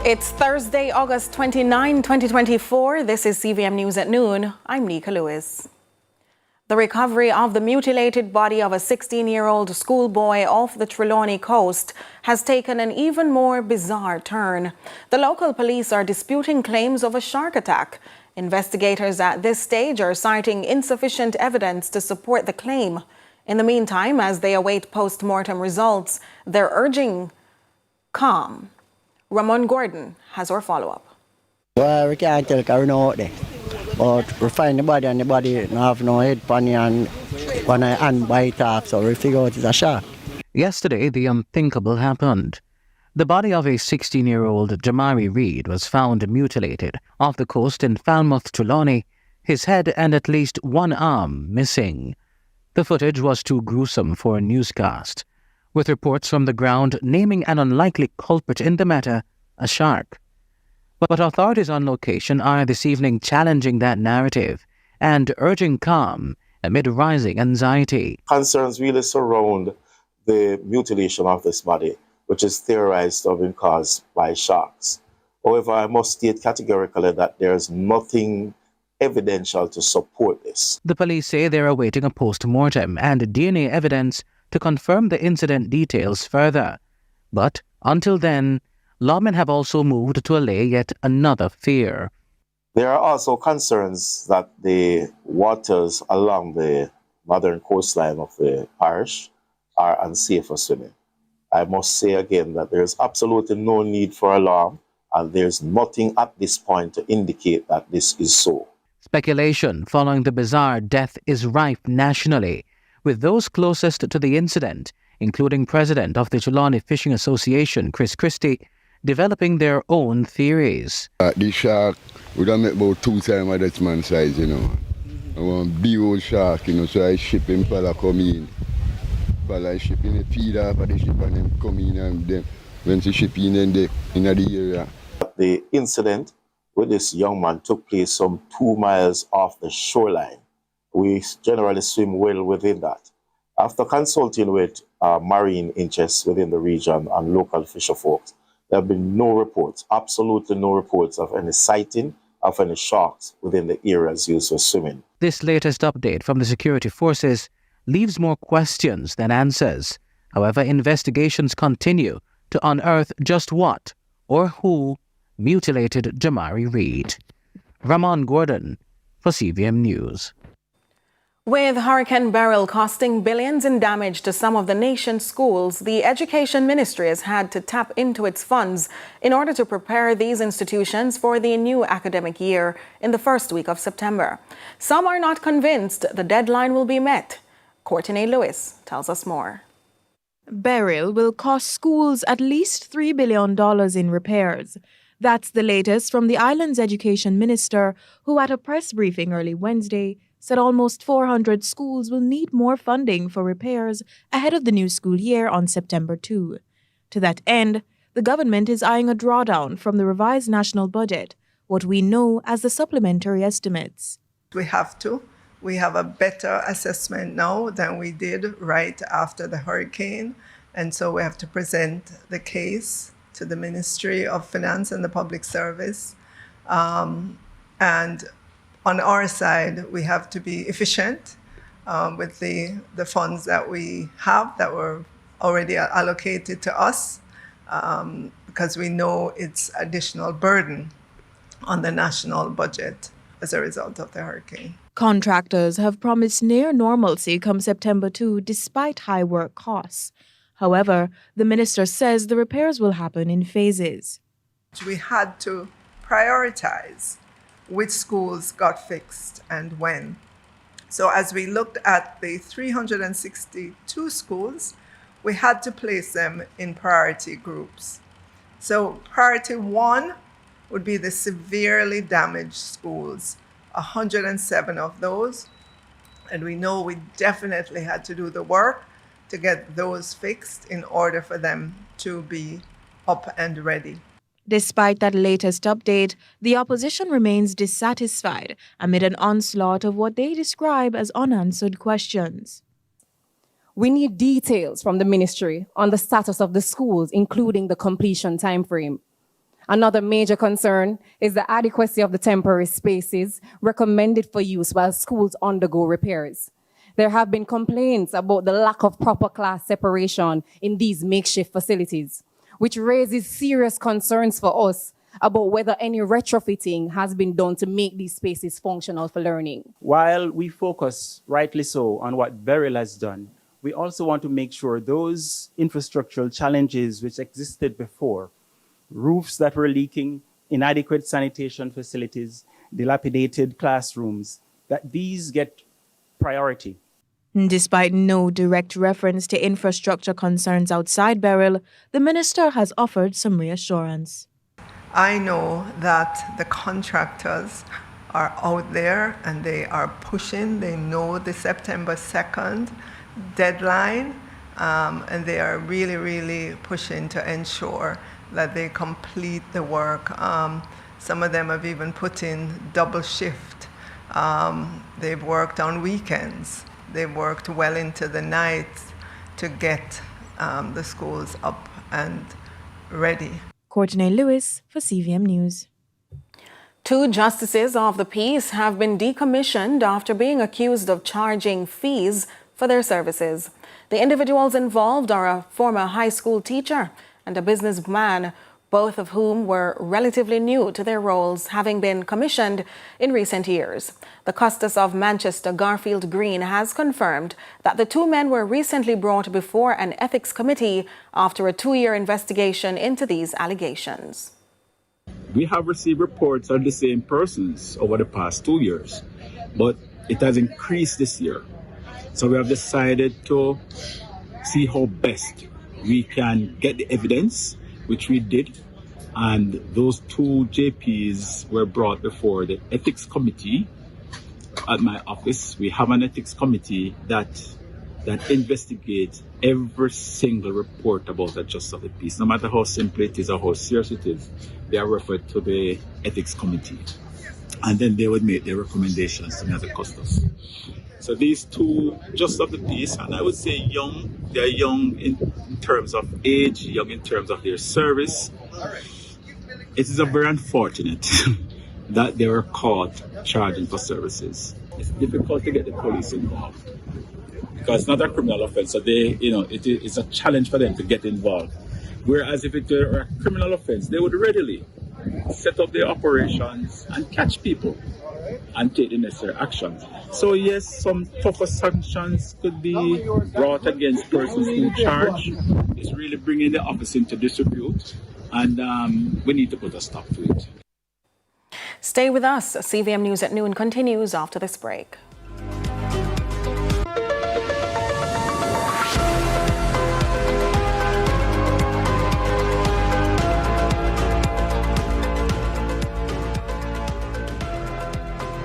It's Thursday, August 29, 2024. This is CVM News at noon. I'm Nika Lewis. The recovery of the mutilated body of a 16-year-old schoolboy off the Trelawney coast has taken an even more bizarre turn. The local police are disputing claims of a shark attack. Investigators at this stage are citing insufficient evidence to support the claim. In the meantime, as they await post-mortem results, they're urging calm. Ramon Gordon has our follow-up. Well, we can't tell because we know out there. But we find the body and the body don't have no head, funny, and one hand bite off, so we figure out it's a shark. Yesterday, the unthinkable happened. The body of a 16-year-old Jamari Reed was found mutilated off the coast in Falmouth, Trelawney, his head and at least one arm missing. The footage was too gruesome for a newscast, with reports from the ground naming an unlikely culprit in the matter, a shark. But authorities on location are this evening challenging that narrative and urging calm amid rising anxiety. Concerns really surround the mutilation of this body, which is theorized to have been caused by sharks. However, I must state categorically that there's nothing evidential to support this. The police say they're awaiting a post-mortem and DNA evidence to confirm the incident details further. But until then, lawmen have also moved to allay yet another fear. There are also concerns that the waters along the northern coastline of the parish are unsafe for swimming. I must say again that there's absolutely no need for alarm, and there's nothing at this point to indicate that this is so. Speculation following the bizarre death is rife nationally, with those closest to the incident, including President of the Trelawney Fishing Association, Chris Christie, developing their own theories. The shark would have made about 2 times of that man's size, you know. I want big old shark, you know, so I ship him, Pala come in. Pala ship in the feed off of the ship and them come in and them, when the ship in the area. The incident with this young man took place some 2 miles off the shoreline. We generally swim well within that. After consulting with marine interests within the region and local fisher folks, there have been no reports, absolutely no reports of any sighting of any sharks within the areas used for swimming. This latest update from the security forces leaves more questions than answers. However, investigations continue to unearth just what or who mutilated Jamari Reed. Ramon Gordon for CVM News. With Hurricane Beryl costing billions in damage to some of the nation's schools, the Education Ministry has had to tap into its funds in order to prepare these institutions for the new academic year in the first week of September. Some are not convinced the deadline will be met. Courtney Lewis tells us more. Beryl will cost schools at least $3 billion in repairs. That's the latest from the island's education minister, who at a press briefing early Wednesday said almost 400 schools will need more funding for repairs ahead of the new school year on September 2. To that end, the government is eyeing a drawdown from the revised national budget, what we know as the supplementary estimates. We have a better assessment now than we did right after the hurricane, and so we have to present the case to the Ministry of Finance and the Public Service. And on our side, we have to be efficient with the funds that we have that were already allocated to us, because we know it's additional burden on the national budget as a result of the hurricane. Contractors have promised near normalcy come September 2 despite high work costs. However, the minister says the repairs will happen in phases. We had to prioritize which schools got fixed and when. So as we looked at the 362 schools, we had to place them in priority groups. So priority 1 would be the severely damaged schools, 107 of those. And we know we definitely had to do the work to get those fixed in order for them to be up and ready. Despite that latest update, the opposition remains dissatisfied amid an onslaught of what they describe as unanswered questions. We need details from the ministry on the status of the schools, including the completion timeframe. Another major concern is the adequacy of the temporary spaces recommended for use while schools undergo repairs. There have been complaints about the lack of proper class separation in these makeshift facilities, which raises serious concerns for us about whether any retrofitting has been done to make these spaces functional for learning. While we focus, rightly so, on what Beryl has done, we also want to make sure those infrastructural challenges which existed before, roofs that were leaking, inadequate sanitation facilities, dilapidated classrooms, that these get priority. Despite no direct reference to infrastructure concerns outside Beryl, the minister has offered some reassurance. I know that the contractors are out there and they are pushing. They know the September 2nd deadline, and they are really, really pushing to ensure that they complete the work. Some of them have even put in double shift. They've worked on weekends. They've worked well into the night to get the schools up and ready. Courtney Lewis for CVM News. 2 justices of the peace have been decommissioned after being accused of charging fees for their services. The individuals involved are a former high school teacher and a businessman, both of whom were relatively new to their roles, having been commissioned in recent years. The Custos of Manchester Garfield Green has confirmed that the 2 men were recently brought before an ethics committee after a 2-year investigation into these allegations. We have received reports of the same persons over the past 2 years, but it has increased this year. So we have decided to see how best we can get the evidence, which we did, and those 2 JPs were brought before the ethics committee at my office. We have an ethics committee that investigates every single report about the justice of the peace. No matter how simple it is or how serious it is, they are referred to the ethics committee. And then they would make their recommendations to me as a custos. So these 2 justice of the peace, and I would say young, they're young in terms of age, young in terms of their service. It is very unfortunate that they were caught charging for services. It's difficult to get the police involved because it's not a criminal offense, so it's a challenge for them to get involved. Whereas if it were a criminal offense, they would readily set up their operations and catch people and take the necessary actions. So yes, some tougher sanctions could be brought against persons who charge. It's really bringing the office into disrepute, and we need to put a stop to it. Stay with us. CVM News at Noon continues after this break.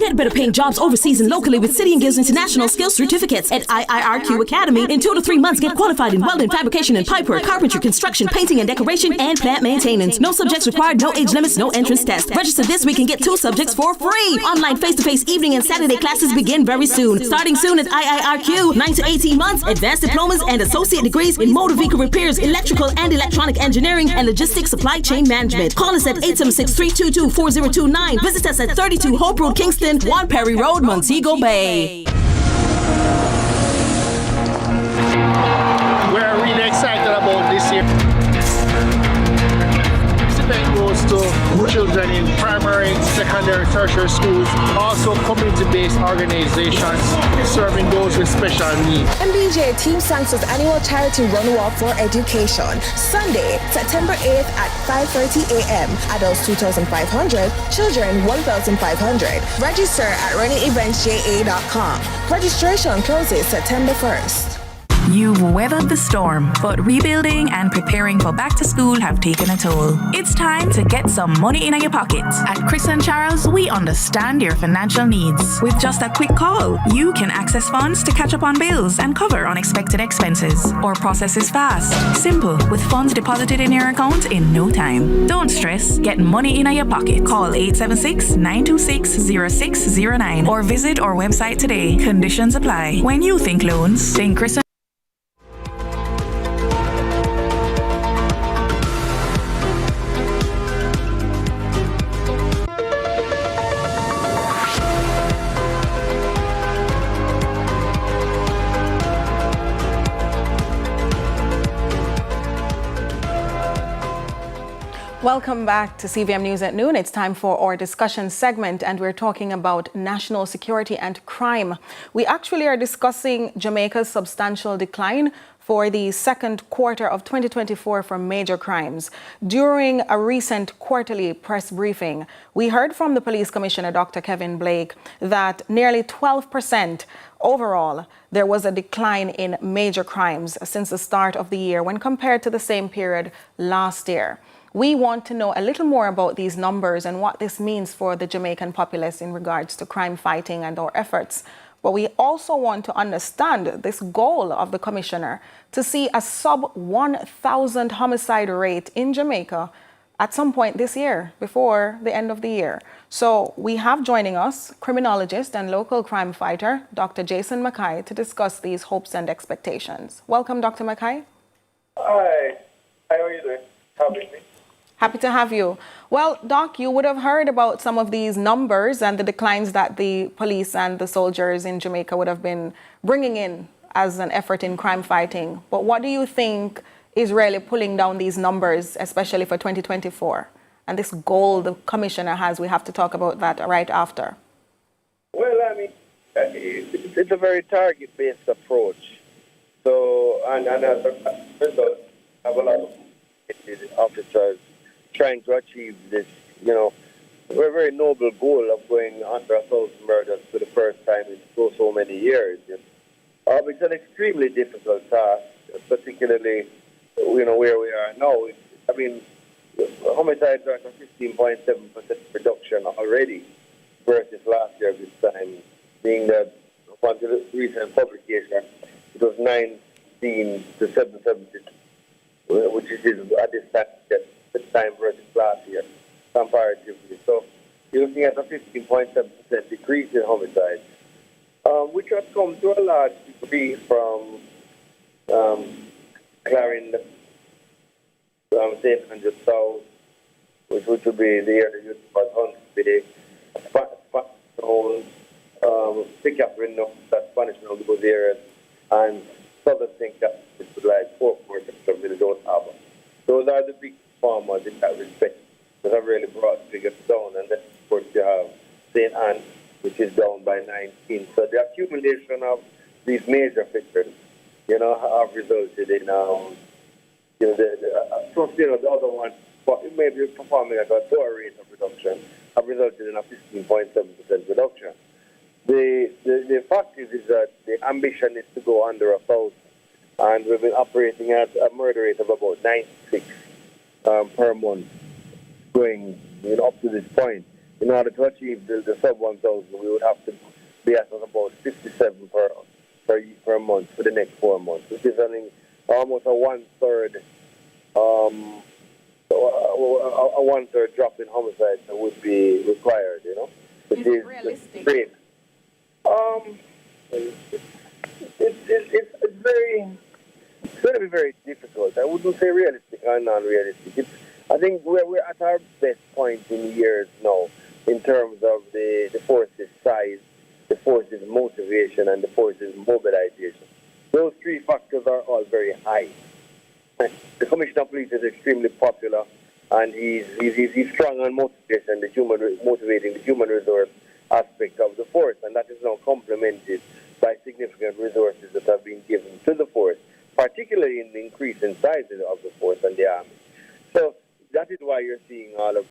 Get better paying jobs overseas and locally with City & Guilds International Skills Certificates at IIRQ Academy. In 2 to 3 months, get qualified in welding, fabrication and pipework, carpentry, construction, painting and decoration, and plant maintenance. No subjects required, no age limits, no entrance test. Register this week and get 2 subjects for free. Online face-to-face evening and Saturday classes begin very soon. Starting soon at IIRQ, 9 to 18 months, advanced diplomas and associate degrees in motor vehicle repairs, electrical and electronic engineering, and logistics supply chain management. Call us at 876-322-4029. Visit us at 32 Hope Road, Kingston, 1 Perry Road, Montego Bay. We're really excited about this year. This event goes to children in primary, secondary, tertiary schools, also community-based organizations serving those with special needs. MBJ Team Sanction's annual charity run walk for education, Sunday, September 8th at 5:30 a.m. Adults 2,500, children 1,500. Register at runningevents.ja.com. Registration closes September 1st. You've weathered the storm, but rebuilding and preparing for back to school have taken a toll. It's time to get some money in your pocket. At Chris & Charles, we understand your financial needs. With just a quick call, you can access funds to catch up on bills and cover unexpected expenses. Our process is fast, simple, with funds deposited in your account in no time. Don't stress, get money in your pocket. Call 876-926-0609 or visit our website today. Conditions apply. When you think loans, think Chris & Welcome back to CVM News at Noon. It's time for our discussion segment, and we're talking about national security and crime. We actually are discussing Jamaica's substantial decline for the second quarter of 2024 for major crimes. During a recent quarterly press briefing, we heard from the Police Commissioner, Dr. Kevin Blake, that nearly 12% overall, there was a decline in major crimes since the start of the year when compared to the same period last year. We want to know a little more about these numbers and what this means for the Jamaican populace in regards to crime fighting and our efforts. But we also want to understand this goal of the Commissioner to see a sub 1,000 homicide rate in Jamaica at some point this year, before the end of the year. So we have joining us criminologist and local crime fighter, Dr. Jason Mackay, to discuss these hopes and expectations. Welcome, Dr. Mackay. Hi, how are you doing? Happy. Happy to have you. Well, Doc, you would have heard about some of these numbers and the declines that the police and the soldiers in Jamaica would have been bringing in as an effort in crime fighting. But what do you think is really pulling down these numbers, especially for 2024? And this goal the Commissioner has, we have to talk about that right after. Well, I mean, it's a very target-based approach. So, and as a result, have a lot of officers trying to achieve this, very, very noble goal of going under 1,000 murders for the first time in so many years. It's an extremely difficult task, particularly, where we are now. I mean, homicides are at a 15.7% reduction already versus last year this time, being that upon the recent publication, it was 19 to 770, which is at this time versus last year, comparatively. So you're looking at a 15.7% decrease in homicides, which has come to a large degree from clearing safe 100,000, which would be the area used for Huntsville, pick up windows, that punishment of those areas, and southern St. Catharines, like Fort Worth and Minnesota Harbor. Those are the big farmers in that respect that have really brought figures down. And then, of course, you have St. Anne, which is down by 19. So the accumulation of these major figures, have resulted in, the other one, but it may be performing at a lower rate of reduction, have resulted in a 15.7% reduction. The fact is that the ambition is to go under 1,000, and we've been operating at a murder rate of about 96 per month, going up to this point. In order to achieve the sub 1,000, we would have to be at about 57 per month for the next 4 months, which is almost a one-third drop in homicides that would be required, which is realistic. Great. It's going to be very difficult. I wouldn't say realistic or non-realistic. I think we're at our best point in years now in terms of the force's size, the force's motivation, and the force's mobilization. Those three factors are all very high. The Commissioner of Police is extremely popular, and he's strong on motivation, motivating the human resource aspect of the force, and that is now complemented by significant resources that have been given to the force, particularly in the increase in size of the force and the army. So that is why you're seeing all of